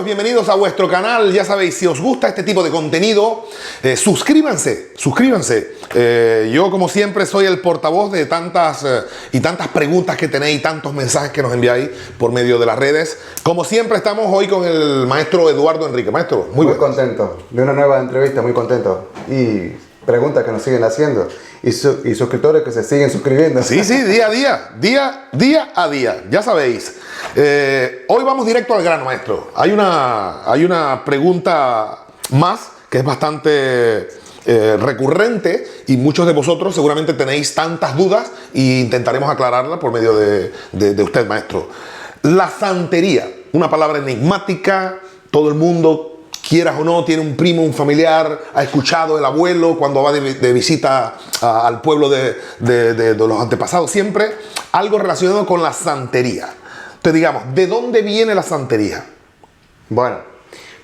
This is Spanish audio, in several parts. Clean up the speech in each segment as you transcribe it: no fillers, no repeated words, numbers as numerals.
Bienvenidos, bienvenidos a vuestro canal. Ya sabéis, si os gusta este tipo de contenido, suscríbanse. Yo, como siempre, soy el portavoz de tantas preguntas que tenéis, tantos mensajes que nos enviáis por medio de las redes. Como siempre, estamos hoy con el maestro Eduardo Enrique. Maestro, muy contento de una nueva entrevista, muy contento. Y preguntas que nos siguen haciendo. Y suscriptores que se siguen suscribiendo. Sí, día a día, ya sabéis. Hoy vamos directo al grano, maestro. Hay una pregunta más que es bastante recurrente y muchos de vosotros seguramente tenéis tantas dudas e intentaremos aclararla por medio de usted, maestro. La santería, una palabra enigmática, todo el mundo, quieras o no, tiene un primo, un familiar, ha escuchado el abuelo cuando va de visita al pueblo de los antepasados, siempre algo relacionado con la santería. Entonces, digamos, ¿de dónde viene la santería? Bueno,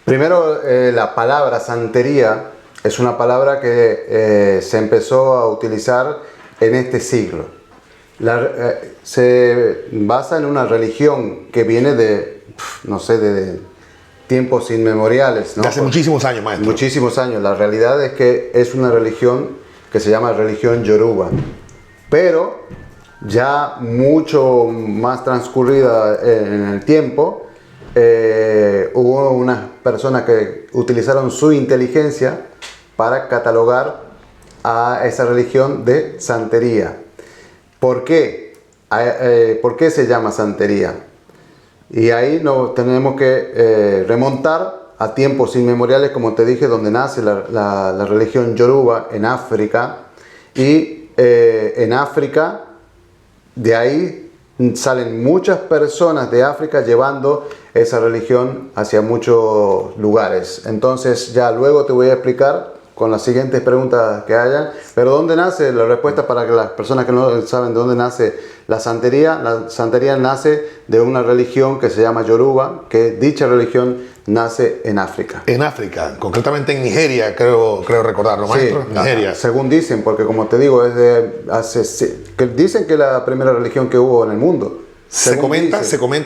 primero la palabra santería es una palabra que se empezó a utilizar en este siglo. Se basa en una religión que viene de tiempos inmemoriales, ¿no? De hace muchísimos años, maestro. Muchísimos años. La realidad es que es una religión que se llama religión Yoruba. Pero ya mucho más transcurrida en el tiempo, hubo unas personas que utilizaron su inteligencia para catalogar a esa religión de santería. ¿Por qué? ¿Por qué se llama santería? Y ahí nos tenemos que remontar a tiempos inmemoriales, como te dije, donde nace la religión Yoruba en África. Y en África, de ahí salen muchas personas de África llevando esa religión hacia muchos lugares. Entonces ya luego te voy a explicar con las siguientes preguntas que hayan. Pero ¿dónde nace? La respuesta para que las personas que no saben de dónde nace la santería nace de una religión que se llama Yoruba, que dicha religión nace en África. En África, concretamente en Nigeria, creo recordarlo, maestro. Sí, Nigeria. Según dicen, porque como te digo, dicen que es la primera religión que hubo en el mundo. Se comenta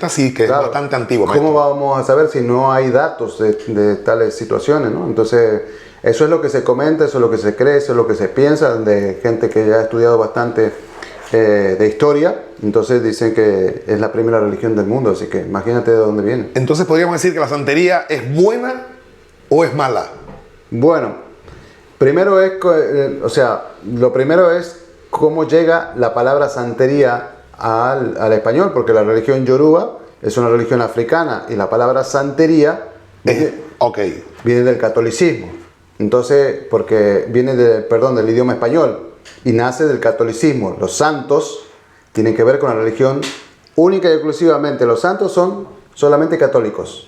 sí, que claro, es bastante antiguo, maestro. ¿Cómo vamos a saber si no hay datos de tales situaciones, ¿no? Entonces, eso es lo que se comenta, eso es lo que se cree, eso es lo que se piensa de gente que ya ha estudiado bastante de historia. Entonces dicen que es la primera religión del mundo, así que imagínate de dónde viene. Entonces podríamos decir que la santería es buena o es mala. Bueno, primero lo primero es cómo llega la palabra santería al español, porque la religión Yoruba es una religión africana y la palabra santería viene del catolicismo. Entonces, porque viene del idioma español y nace del catolicismo. Los santos tienen que ver con la religión única y exclusivamente. Los santos son solamente católicos.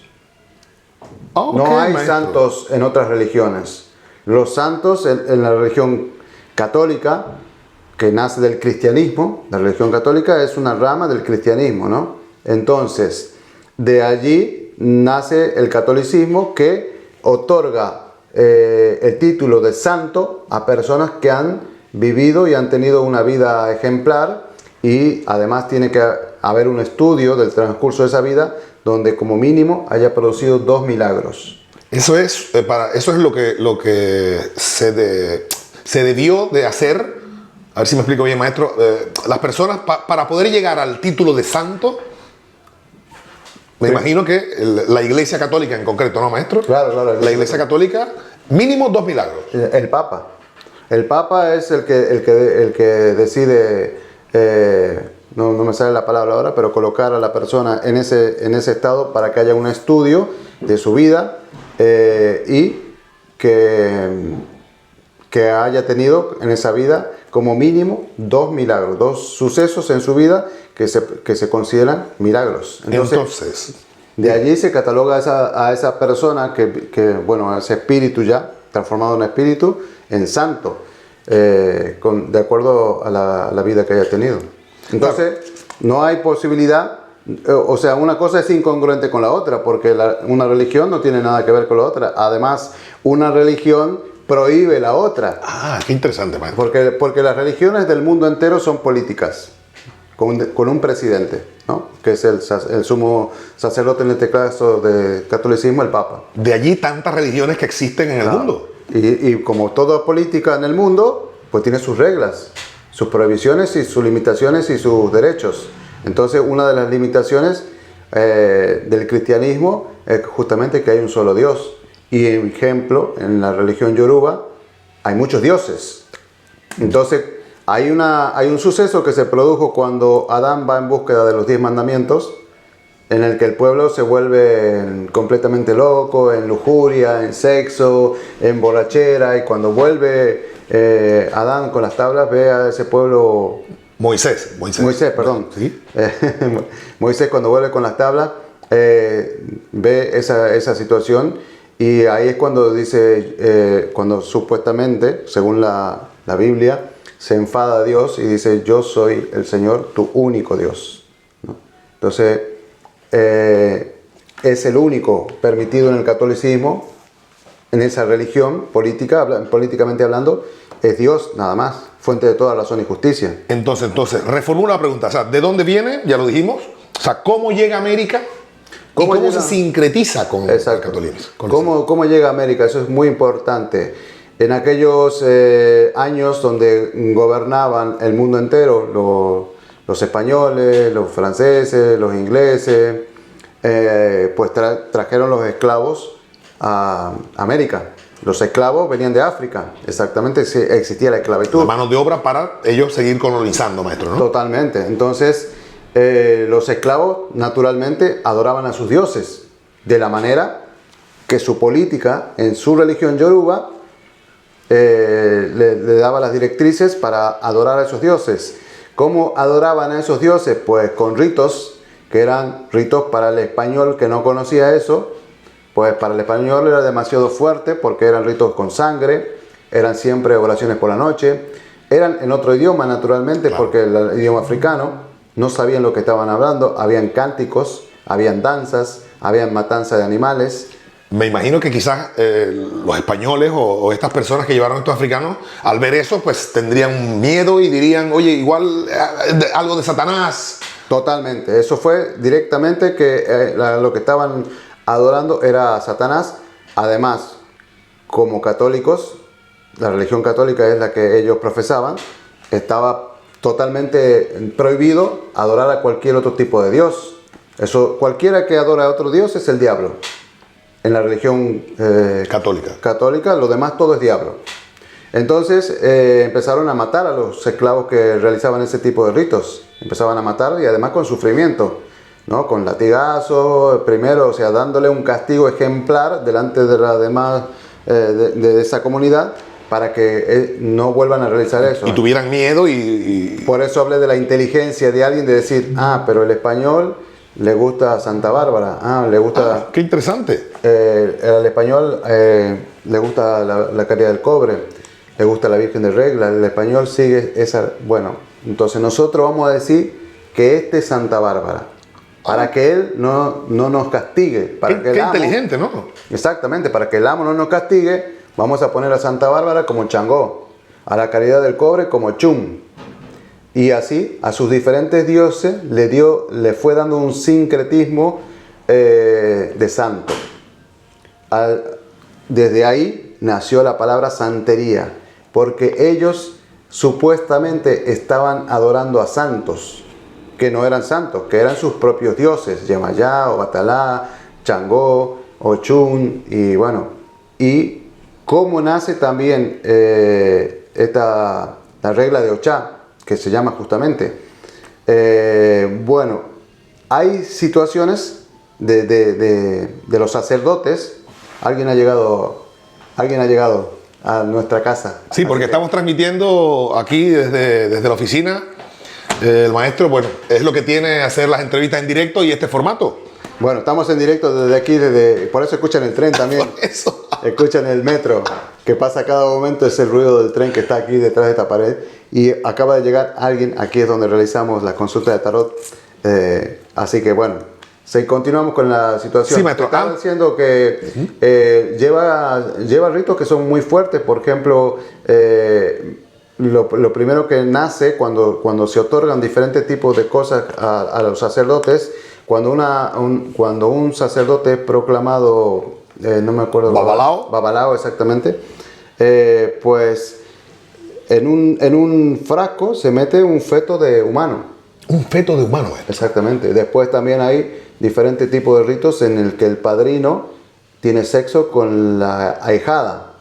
No hay santos en otras religiones. Los santos en la religión católica, que nace del cristianismo, la religión católica es una rama del cristianismo, ¿no? Entonces, de allí nace el catolicismo, que otorga el título de santo a personas que han vivido y han tenido una vida ejemplar, y además tiene que haber un estudio del transcurso de esa vida donde como mínimo haya producido 2 milagros. Eso es lo que se debió de hacer. A ver si me explico bien, maestro. Las personas para poder llegar al título de santo, me imagino que la Iglesia Católica en concreto, ¿no, maestro? Claro. La Iglesia Católica, mínimo 2 milagros. El Papa. El Papa es el que decide, no me sale la palabra ahora, pero colocar a la persona en ese estado para que haya un estudio de su vida y que haya tenido en esa vida como mínimo 2 milagros, 2 sucesos en su vida que se consideran milagros. Entonces, de allí se cataloga a esa persona a ese espíritu ya transformado en espíritu, en santo, de acuerdo a la vida que haya tenido. Entonces, no hay posibilidad, o sea, una cosa es incongruente con la otra, porque una religión no tiene nada que ver con la otra. Además, una religión prohíbe la otra. Ah, qué interesante, maestro. Porque las religiones del mundo entero son políticas, con un presidente, ¿no? que es el sumo sacerdote en este caso de catolicismo, el Papa. De allí tantas religiones que existen en el mundo. Y como toda política en el mundo, pues tiene sus reglas, sus prohibiciones y sus limitaciones y sus derechos. Entonces, una de las limitaciones del cristianismo es justamente que hay un solo Dios. Y, en ejemplo, en la religión yoruba hay muchos dioses. Entonces, hay un suceso que se produjo cuando Adán va en búsqueda de los 10 mandamientos, en el que el pueblo se vuelve completamente loco, en lujuria, en sexo, en borrachera, y cuando vuelve Adán con las tablas, ve a ese pueblo... Moisés, perdón. ¿Sí? Moisés, cuando vuelve con las tablas, ve esa situación, y ahí es cuando dice, cuando supuestamente, según la Biblia, se enfada a Dios y dice: yo soy el Señor, tu único Dios, ¿no? Entonces, es el único permitido en el catolicismo, en esa religión políticamente hablando, es Dios nada más, fuente de toda razón y justicia. Entonces, reformulo la pregunta, o sea, ¿de dónde viene? Ya lo dijimos. O sea, ¿cómo llega a América? ¿Y cómo se sincretiza con el catolicismo? ¿Cómo llega a América? Eso es muy importante. En aquellos años donde gobernaban el mundo entero, los españoles, los franceses, los ingleses, pues trajeron los esclavos a América. Los esclavos venían de África, exactamente, existía la esclavitud. La mano de obra para ellos seguir colonizando, maestro, ¿no? Totalmente. Entonces, los esclavos naturalmente adoraban a sus dioses, de la manera que su política en su religión yoruba le daba las directrices para adorar a esos dioses. ¿Cómo adoraban a esos dioses? Pues con ritos, que eran ritos para el español que no conocía eso. Pues para el español era demasiado fuerte, porque eran ritos con sangre, eran siempre oraciones por la noche, eran en otro idioma naturalmente, claro, porque el idioma africano, no sabían lo que estaban hablando, habían cánticos, habían danzas, habían matanza de animales. Me imagino que quizás los españoles o estas personas que llevaron a estos africanos, al ver eso, pues tendrían miedo y dirían: oye, igual algo de Satanás. Totalmente, eso fue directamente que lo que estaban adorando era a Satanás. Además, como católicos, la religión católica es la que ellos profesaban, estaba totalmente prohibido adorar a cualquier otro tipo de Dios. Eso, cualquiera que adora a otro Dios es el diablo. En la religión católica, lo demás todo es diablo. Entonces empezaron a matar a los esclavos que realizaban ese tipo de ritos. Empezaban a matar, y además con sufrimiento, ¿no? Con latigazos, primero, o sea, dándole un castigo ejemplar delante de la demás de esa comunidad, para que no vuelvan a realizar eso. Y tuvieran miedo y... Por eso hablé de la inteligencia de alguien, de decir: pero el español le gusta Santa Bárbara, le gusta... ¡Qué interesante! Al español le gusta la caridad del cobre, le gusta la Virgen de Regla, el español sigue esa... Bueno, entonces nosotros vamos a decir que este es Santa Bárbara, para que él no nos castigue. Para que qué inteligente, ¿no? Exactamente, para que el amo no nos castigue, vamos a poner a Santa Bárbara como Changó, a la caridad del cobre como Chum. Y así a sus diferentes dioses le fue dando un sincretismo de santo. Desde ahí nació la palabra santería, porque ellos supuestamente estaban adorando a santos, que no eran santos, que eran sus propios dioses, Yemayá, Obatalá, Changó, Ochun, y bueno, y cómo nace también la regla de Ochá, que se llama justamente. Bueno, hay situaciones de los sacerdotes. Alguien ha llegado a nuestra casa. Sí, porque estamos transmitiendo aquí desde la oficina. El maestro, bueno, es lo que tiene hacer las entrevistas en directo y este formato. Bueno, estamos en directo desde aquí, por eso escuchan el tren también. Por eso. Escuchan el metro, que pasa a cada momento, es el ruido del tren que está aquí detrás de esta pared. Y acaba de llegar alguien, aquí es donde realizamos la consulta de tarot. Así que bueno, continuamos con la situación. Sí, maestro. Estaba diciendo que lleva ritos que son muy fuertes. Por ejemplo, lo primero que nace cuando se otorgan diferentes tipos de cosas a los sacerdotes, cuando un sacerdote es proclamado, no me acuerdo. Babalao. Babalao, exactamente. Pues en un frasco se mete un feto de humano. Un feto de humano. Exactamente. Después también hay diferentes tipos de ritos en el que el padrino tiene sexo con la ahijada.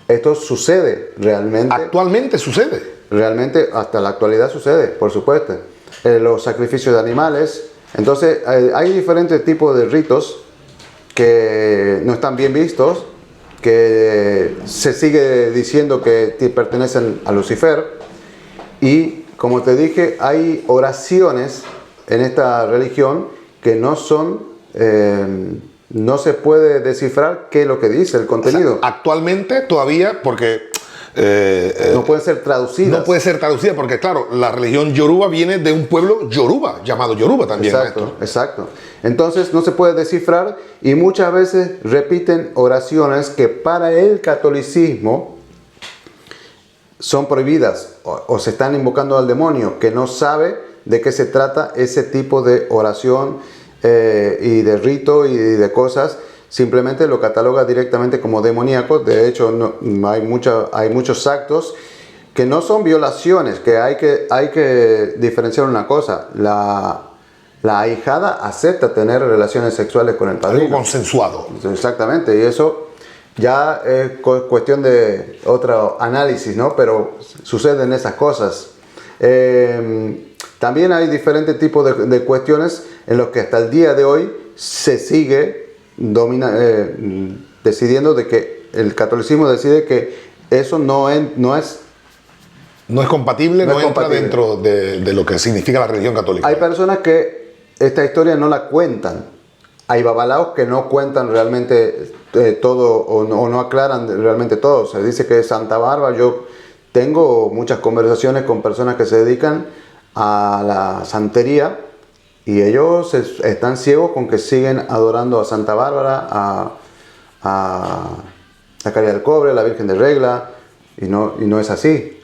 Esto sucede realmente. Actualmente sucede. Realmente hasta la actualidad sucede, por supuesto. Los sacrificios de animales. Entonces hay diferentes tipos de ritos que no están bien vistos, que se sigue diciendo que pertenecen a Lucifer. Y como te dije, hay oraciones en esta religión que no son... no se puede descifrar qué es lo que dice el contenido. O sea, actualmente todavía, porque... no puede ser traducida. No puede ser traducida porque, claro, la religión yoruba viene de un pueblo yoruba, llamado Yoruba también. Exacto, exacto. Entonces no se puede descifrar y muchas veces repiten oraciones que para el catolicismo son prohibidas o se están invocando al demonio, que no sabe de qué se trata ese tipo de oración y de rito y de cosas. Simplemente lo cataloga directamente como demoníaco. De hecho, hay muchos actos que no son violaciones, que hay que diferenciar una cosa. La ahijada acepta tener relaciones sexuales con el padrino. Algo consensuado. Exactamente, y eso ya es cuestión de otro análisis, ¿no? Pero suceden esas cosas. También hay diferentes tipos de cuestiones en los que hasta el día de hoy se sigue decidiendo de que el catolicismo decide que eso no es compatible, no entra compatible dentro de lo que significa la religión católica. Hay personas que esta historia no la cuentan. Hay babalaos que no cuentan realmente todo o no aclaran realmente todo. Se dice que es Santa Bárbara. Yo tengo muchas conversaciones con personas que se dedican a la santería y ellos están ciegos con que siguen adorando a Santa Bárbara, a la Caridad del Cobre, a la Virgen de Regla, y no es así.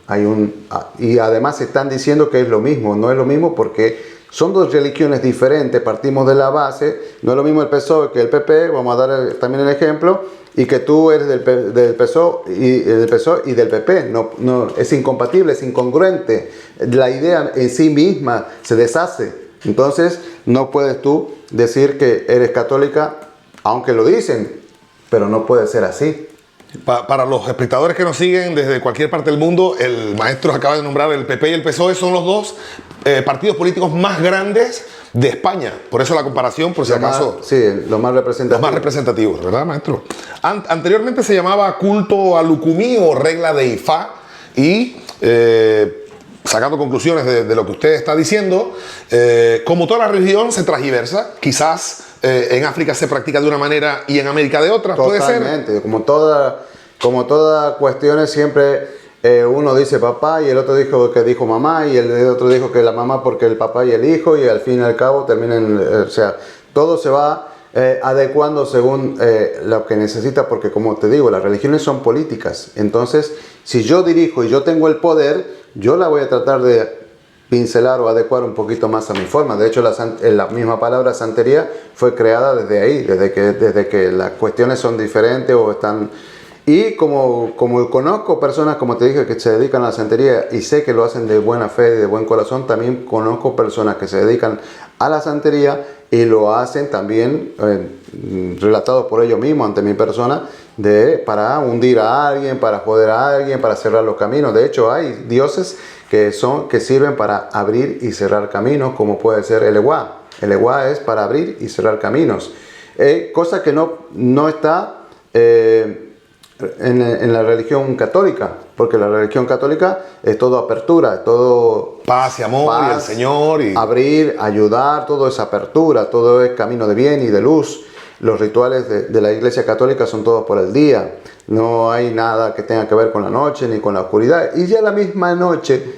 Y además están diciendo que es lo mismo. No es lo mismo porque son dos religiones diferentes. Partimos de la base. No es lo mismo el PSOE que el PP. Vamos a dar también el ejemplo. Y que tú eres del PSOE y del PP. No, es incompatible, es incongruente. La idea en sí misma se deshace. Entonces no puedes tú decir que eres católica, aunque lo dicen, pero no puede ser así. Para los espectadores que nos siguen desde cualquier parte del mundo, el maestro acaba de nombrar el PP y el PSOE son los dos partidos políticos más grandes de España. Por eso la comparación, por si acaso. Sí, los más representativos. Los más representativos, ¿verdad, maestro? Anteriormente se llamaba culto a Lucumí o regla de Ifá y... sacando conclusiones de lo que usted está diciendo, como toda la religión se transgiversa, quizás en África se practica de una manera y en América de otra, puede ser. Totalmente, como toda cuestiones siempre uno dice papá y el otro dijo mamá y el otro dijo que la mamá porque el papá y el hijo y al fin y al cabo terminan, o sea, todo se va adecuando según lo que necesita porque como te digo, las religiones son políticas, entonces si yo dirijo y yo tengo el poder, yo la voy a tratar de pincelar o adecuar un poquito más a mi forma. De hecho, la misma palabra santería fue creada desde ahí, desde que las cuestiones son diferentes o están... Y como conozco personas, como te dije, que se dedican a la santería y sé que lo hacen de buena fe y de buen corazón, también conozco personas que se dedican a la santería y lo hacen también, relatados por ellos mismos ante mi persona, para hundir a alguien, para joder a alguien, para cerrar los caminos. De hecho, hay dioses que sirven para abrir y cerrar caminos, como puede ser el Ewa. El Ewa es para abrir y cerrar caminos. Cosa que no está en la religión católica, porque la religión católica es todo apertura, es todo paz y amor y el Señor. Abrir, ayudar, todo es apertura, todo es camino de bien y de luz. Los rituales de la Iglesia Católica son todos por el día. No hay nada que tenga que ver con la noche ni con la oscuridad. Y ya la misma noche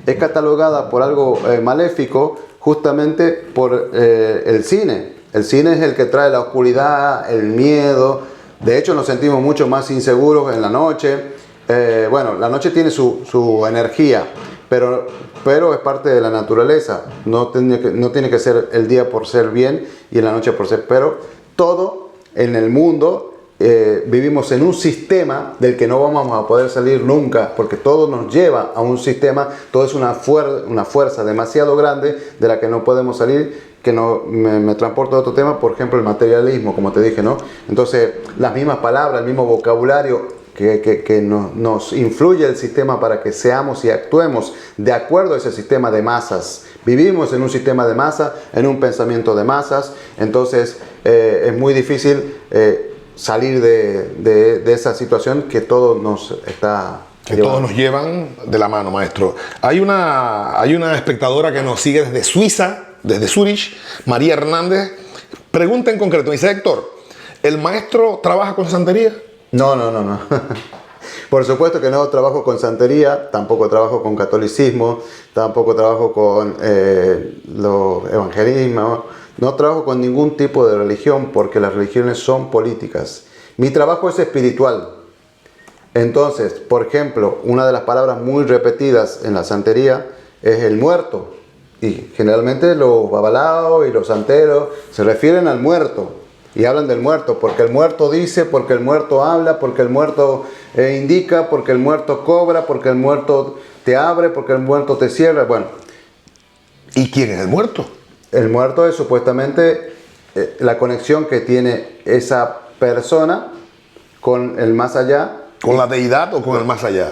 es catalogada por algo maléfico justamente por el cine. El cine es el que trae la oscuridad, el miedo. De hecho, nos sentimos mucho más inseguros en la noche. Bueno, la noche tiene su energía, pero es parte de la naturaleza. No tiene que ser el día por ser bien y la noche por ser. Pero todo en el mundo vivimos en un sistema del que no vamos a poder salir nunca, porque todo nos lleva a un sistema, todo es una fuerza demasiado grande de la que no podemos salir. Que me transporta a otro tema, por ejemplo el materialismo, como te dije, ¿no? Entonces las mismas palabras, el mismo vocabulario que nos influye el sistema para que seamos y actuemos de acuerdo a ese sistema de masas. Vivimos en un sistema de masas, en un pensamiento de masas, entonces es muy difícil salir de esa situación que todo nos está... Que todos nos llevan de la mano, maestro. Hay una espectadora que nos sigue desde Suiza, desde Zurich, María Hernández. Pregunta en concreto, dice: Héctor, ¿el maestro trabaja con santería? No. Por supuesto que no trabajo con santería, tampoco trabajo con catolicismo, tampoco trabajo con los evangelismos, no trabajo con ningún tipo de religión porque las religiones son políticas. Mi trabajo es espiritual. Entonces, por ejemplo, una de las palabras muy repetidas en la santería es el muerto. Y generalmente los babalaos y los santeros se refieren al muerto. Y hablan del muerto, porque el muerto dice, porque el muerto habla, porque el muerto indica, porque el muerto cobra, porque el muerto te abre, porque el muerto te cierra. Bueno. ¿Y quién es el muerto? El muerto es supuestamente la conexión que tiene esa persona con el más allá. ¿Con la deidad o con el más allá?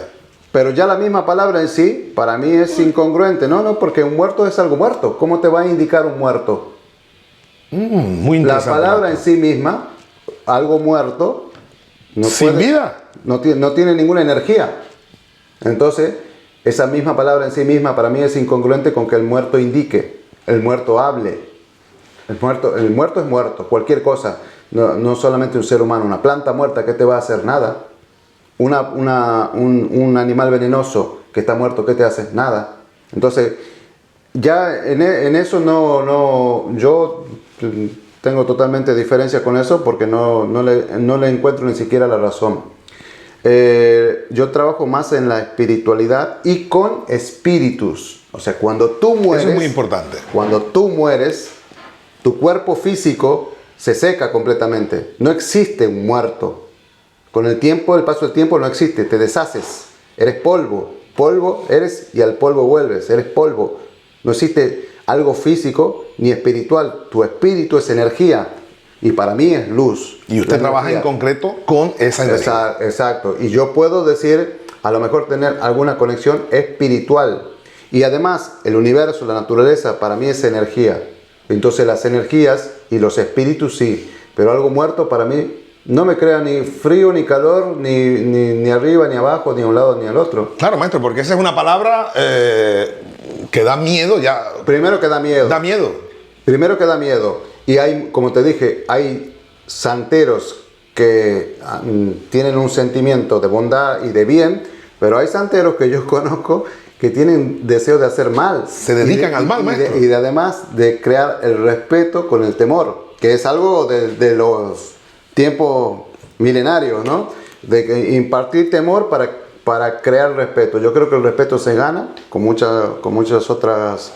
Pero ya la misma palabra en sí, para mí es incongruente. No, porque un muerto es algo muerto. ¿Cómo te va a indicar un muerto? Muy interesante. La palabra en sí misma, algo muerto, sin vida, no tiene ninguna energía. Entonces, esa misma palabra en sí misma para mí es incongruente con que el muerto indique, el muerto hable. El muerto es muerto, cualquier cosa. No solamente un ser humano, una planta muerta, ¿qué te va a hacer? Nada. Un animal venenoso que está muerto, ¿qué te hace? Nada. Entonces, ya en eso yo tengo totalmente diferencia con eso porque no le encuentro ni siquiera la razón. Yo trabajo más en la espiritualidad y con espíritus. O sea, cuando tú mueres... Eso es muy importante. Cuando tú mueres, tu cuerpo físico se seca completamente. No existe un muerto. Con el paso del tiempo no existe, te deshaces, eres polvo, polvo eres y al polvo vuelves, eres polvo. No existe algo físico ni espiritual, tu espíritu es energía y para mí es luz. Y usted trabaja en concreto con esa energía. Exacto, y yo puedo decir, a lo mejor tener alguna conexión espiritual. Y además, el universo, la naturaleza, para mí es energía. Entonces las energías y los espíritus sí, pero algo muerto para mí... No me crea ni frío, ni calor, ni arriba, ni abajo, ni a un lado, ni al otro. Claro, maestro, porque esa es una palabra que da miedo ya. Primero que da miedo. Da miedo. Primero que da miedo. Y hay, como te dije, hay santeros que tienen un sentimiento de bondad y de bien, pero hay santeros que yo conozco que tienen deseo de hacer mal. Se dedican al mal, maestro. Y además de crear el respeto con el temor, que es algo de los... tiempos milenarios, ¿no? De impartir temor para crear respeto. Yo creo que el respeto se gana con muchas otras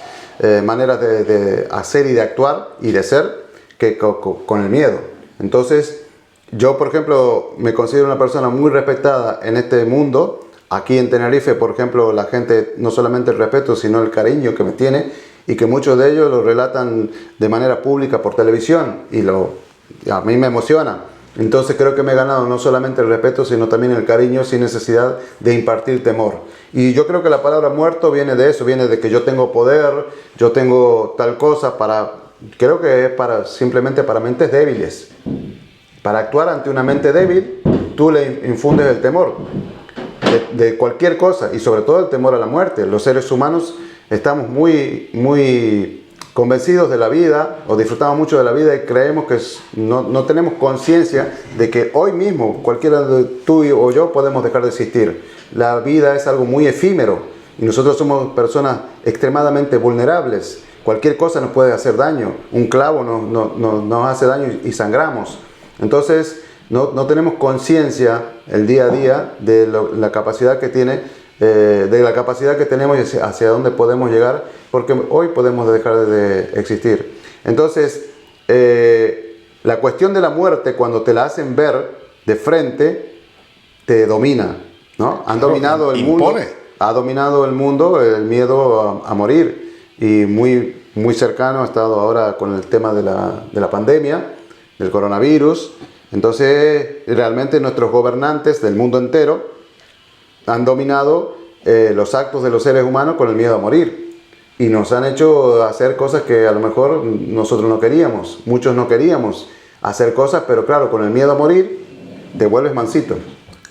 maneras de hacer y de actuar y de ser que con el miedo. Entonces, yo, por ejemplo, me considero una persona muy respetada en este mundo. Aquí en Tenerife, por ejemplo, la gente, no solamente el respeto, sino el cariño que me tiene y que muchos de ellos lo relatan de manera pública por televisión y a mí me emociona. Entonces creo que me he ganado no solamente el respeto, sino también el cariño sin necesidad de impartir temor. Y yo creo que la palabra muerto viene de eso, viene de que yo tengo poder, yo tengo tal cosa creo que es simplemente para mentes débiles. Para actuar ante una mente débil, tú le infundes el temor de cualquier cosa y sobre todo el temor a la muerte. Los seres humanos estamos muy convencidos de la vida o disfrutamos mucho de la vida y creemos que no tenemos conciencia de que hoy mismo cualquiera de tú o yo podemos dejar de existir. La vida es algo muy efímero y nosotros somos personas extremadamente vulnerables. Cualquier cosa nos puede hacer daño. Un clavo nos hace daño y sangramos. Entonces no tenemos conciencia el día a día de la capacidad que tiene, de la capacidad que tenemos y hacia dónde podemos llegar, porque hoy podemos dejar de existir. Entonces, la cuestión de la muerte, cuando te la hacen ver de frente, te domina, ¿no? Han dominado el mundo. Ha dominado el mundo el miedo a morir, y muy cercano ha estado ahora con el tema de la pandemia, del coronavirus. Entonces, realmente nuestros gobernantes del mundo entero han dominado los actos de los seres humanos con el miedo a morir, y nos han hecho hacer cosas que a lo mejor nosotros no queríamos, muchos no queríamos hacer cosas, pero claro, con el miedo a morir te vuelves mansito.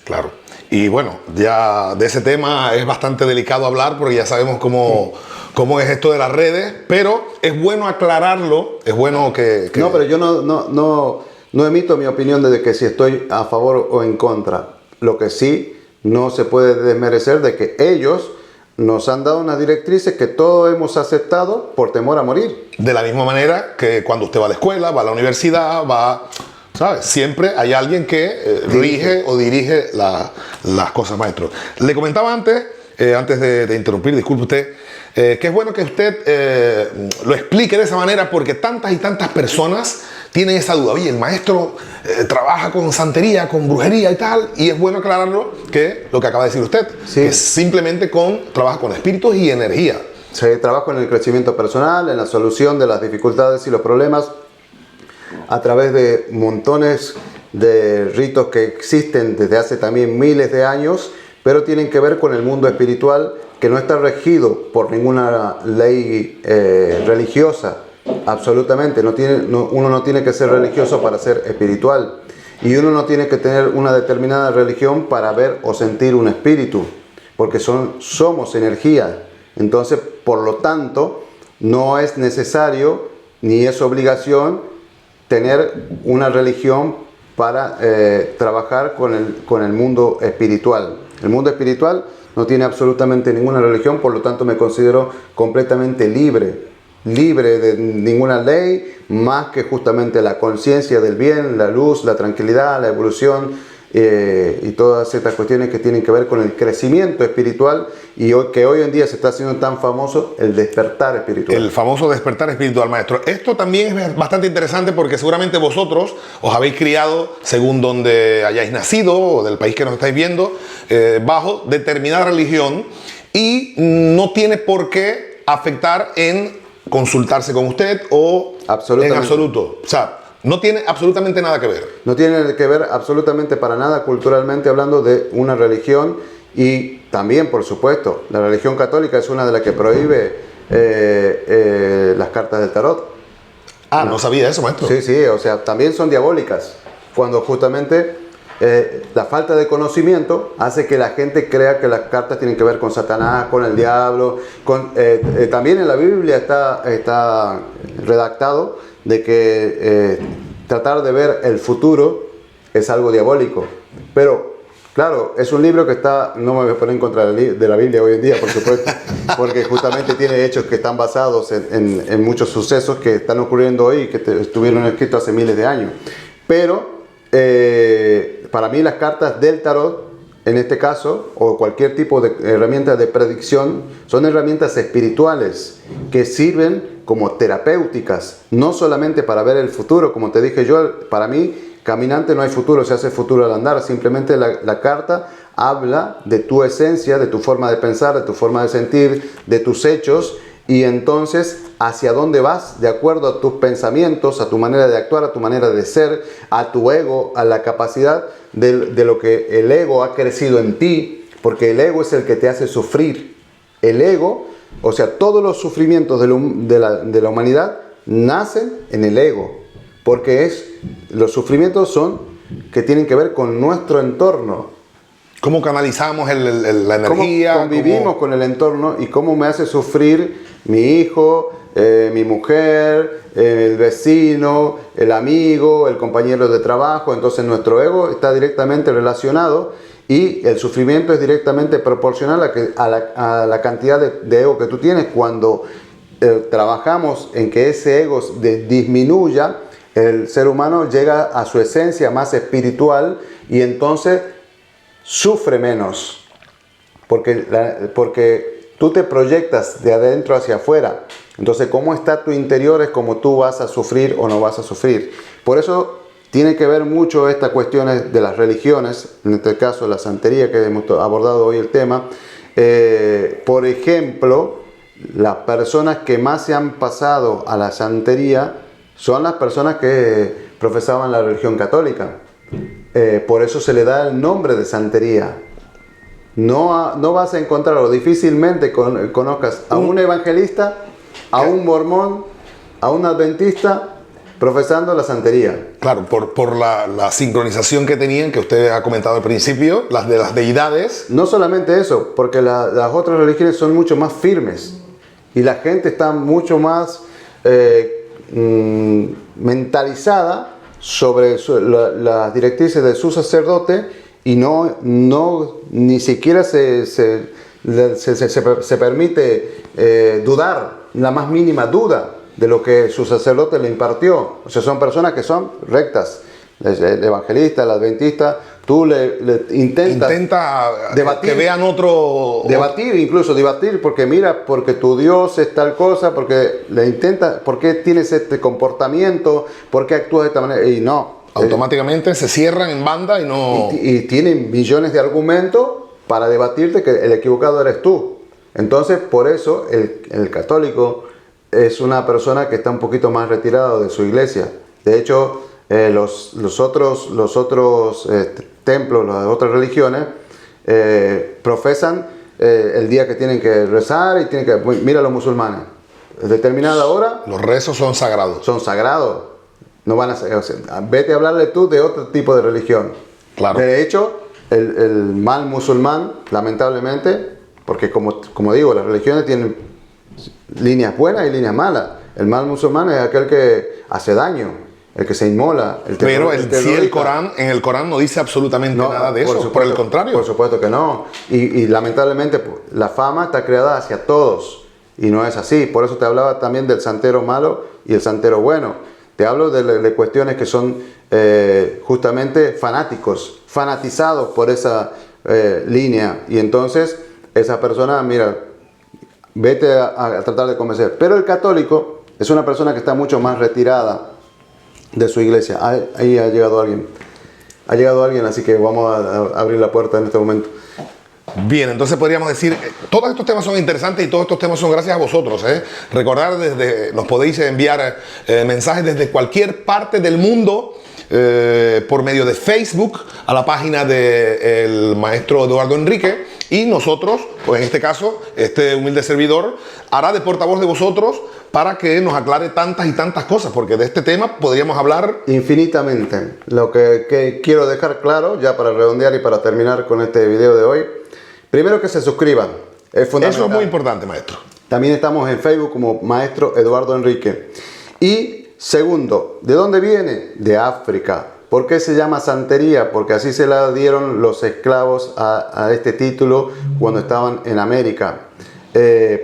Claro. Y bueno, ya de ese tema es bastante delicado hablar, porque ya sabemos cómo es esto de las redes, pero es bueno aclararlo, es bueno que... No, pero yo no emito mi opinión de que si estoy a favor o en contra. Lo que sí no se puede desmerecer de que ellos nos han dado unas directrices que todos hemos aceptado por temor a morir. De la misma manera que cuando usted va a la escuela, va a la universidad, ¿sabes? Siempre hay alguien que rige o dirige las cosas, maestro. Le comentaba antes de interrumpir, disculpe usted, que es bueno que usted lo explique de esa manera, porque tantas y tantas personas tienen esa duda. Oye, el maestro trabaja con santería, con brujería y tal, y es bueno aclararlo, que lo que acaba de decir usted, sí, que simplemente trabaja con espíritus y energía. Se trabaja en el crecimiento personal, en la solución de las dificultades y los problemas, a través de montones de ritos que existen desde hace también miles de años, pero tienen que ver con el mundo espiritual, que no está regido por ninguna ley religiosa, absolutamente. Uno no tiene que ser religioso para ser espiritual, y uno no tiene que tener una determinada religión para ver o sentir un espíritu, porque somos energía. Entonces, por lo tanto, no es necesario ni es obligación tener una religión para trabajar con el mundo espiritual. El mundo espiritual no tiene absolutamente ninguna religión, por lo tanto me considero completamente libre de ninguna ley, más que justamente la conciencia del bien, la luz, la tranquilidad, la evolución, y todas estas cuestiones que tienen que ver con el crecimiento espiritual, y que hoy en día se está haciendo tan famoso el despertar espiritual. El famoso despertar espiritual, maestro. Esto también es bastante interesante, porque seguramente vosotros os habéis criado según donde hayáis nacido o del país que nos estáis viendo, bajo determinada religión, y no tiene por qué afectar en consultarse con usted o en absoluto. O sea, no tiene absolutamente nada que ver. No tiene que ver absolutamente para nada, culturalmente hablando, de una religión. Y también, por supuesto, la religión católica es una de las que prohíbe las cartas del tarot. Ah, no sabía eso, maestro. Sí, o sea, también son diabólicas. Cuando justamente la falta de conocimiento hace que la gente crea que las cartas tienen que ver con Satanás, con el diablo. También en la Biblia está redactado de que tratar de ver el futuro es algo diabólico. Pero, claro, es un libro que no me voy a poner en contra de la Biblia hoy en día, por supuesto, porque justamente tiene hechos que están basados en muchos sucesos que están ocurriendo hoy y que estuvieron escritos hace miles de años. Pero, para mí las cartas del tarot, en este caso, o cualquier tipo de herramientas de predicción, son herramientas espirituales que sirven como terapéuticas, no solamente para ver el futuro. Como te dije yo, para mí, caminante no hay futuro, se hace futuro al andar. Simplemente la carta habla de tu esencia, de tu forma de pensar, de tu forma de sentir, de tus hechos, y entonces hacia dónde vas de acuerdo a tus pensamientos, a tu manera de actuar, a tu manera de ser, a tu ego, a la capacidad de lo que el ego ha crecido en ti, porque el ego es el que te hace sufrir. El ego, o sea, todos los sufrimientos de la humanidad nacen en el ego, porque los sufrimientos que tienen que ver con nuestro entorno. ¿Cómo canalizamos la energía? ¿Cómo convivimos con el entorno y cómo me hace sufrir mi hijo, mi mujer, el vecino, el amigo, el compañero de trabajo? Entonces nuestro ego está directamente relacionado, y el sufrimiento es directamente proporcional a la cantidad de ego que tú tienes. Cuando trabajamos en que ese ego disminuya, el ser humano llega a su esencia más espiritual y entonces sufre menos. Porque tú te proyectas de adentro hacia afuera. Entonces, cómo está tu interior es como tú vas a sufrir o no vas a sufrir. Por eso tiene que ver mucho estas cuestiones de las religiones, en este caso la santería que hemos abordado hoy el tema. Por ejemplo, las personas que más se han pasado a la santería son las personas que profesaban la religión católica. Por eso se le da el nombre de santería. No vas a encontrar o difícilmente conozcas a un evangelista, a un mormón, a un adventista profesando la santería. Claro, por la sincronización que tenían, que usted ha comentado al principio, las de las deidades. No solamente eso, porque las otras religiones son mucho más firmes y la gente está mucho más mentalizada sobre las directrices de su sacerdote y ni siquiera se permite dudar, la más mínima duda de lo que su sacerdote le impartió. O sea, son personas que son rectas. El evangelista, el adventista, tú le intentas debatir, que vean debatir, porque mira, porque tu Dios es tal cosa, porque le intenta, ¿por qué tienes este comportamiento? ¿Por qué actúas de esta manera? Y no. Automáticamente se cierran en banda y no... Y tienen millones de argumentos para debatirte que el equivocado eres tú. Entonces, por eso, el católico es una persona que está un poquito más retirado de su iglesia. De hecho, los otros templos, las otras religiones, profesan el día que tienen que rezar y tienen que... Mira los musulmanes, a determinada hora... Los rezos son sagrados. Son sagrados. No van a ser, o sea, vete a hablarle tú de otro tipo de religión. Claro. De hecho, el mal musulmán, lamentablemente, porque como digo, las religiones tienen líneas buenas y líneas malas. El mal musulmán es aquel que hace daño, el que se inmola. Pero en el Corán no dice absolutamente nada de eso, por el contrario. Por supuesto que no. Y lamentablemente la fama está creada hacia todos y no es así. Por eso te hablaba también del santero malo y el santero bueno. Te hablo de cuestiones que son justamente fanatizados por esa línea. Y entonces esa persona, mira, vete a tratar de convencer. Pero el católico es una persona que está mucho más retirada de su iglesia. Ahí ha llegado alguien. Ha llegado alguien, así que vamos a abrir la puerta en este momento. Bien, entonces podríamos decir, todos estos temas son interesantes y todos estos temas son gracias a vosotros. Recordar, nos podéis enviar mensajes desde cualquier parte del mundo por medio de Facebook a la página del maestro Eduardo Enrique, y nosotros, pues en este caso, este humilde servidor hará de portavoz de vosotros para que nos aclare tantas y tantas cosas, porque de este tema podríamos hablar infinitamente. Lo que quiero dejar claro, ya para redondear y para terminar con este video de hoy, primero que se suscriban, es fundamental. Eso es muy importante, maestro. También estamos en Facebook como Maestro Eduardo Enrique. Y segundo, ¿de dónde viene? De África. ¿Por qué se llama santería? Porque así se la dieron los esclavos a este título cuando estaban en América,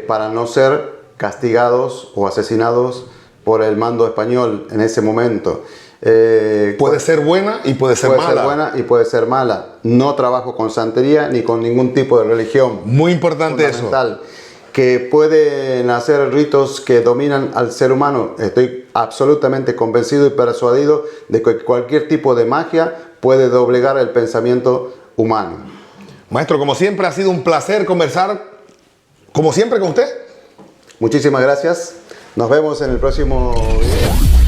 para no ser castigados o asesinados por el mando español en ese momento. Puede ser buena y puede ser mala. Puede ser buena y puede ser mala. No trabajo con santería ni con ningún tipo de religión. Muy importante eso. Que pueden hacer ritos que dominan al ser humano. Estoy absolutamente convencido y persuadido de que cualquier tipo de magia puede doblegar el pensamiento humano. Maestro, como siempre ha sido un placer conversar, como siempre, con usted. Muchísimas gracias. Nos vemos en el próximo video.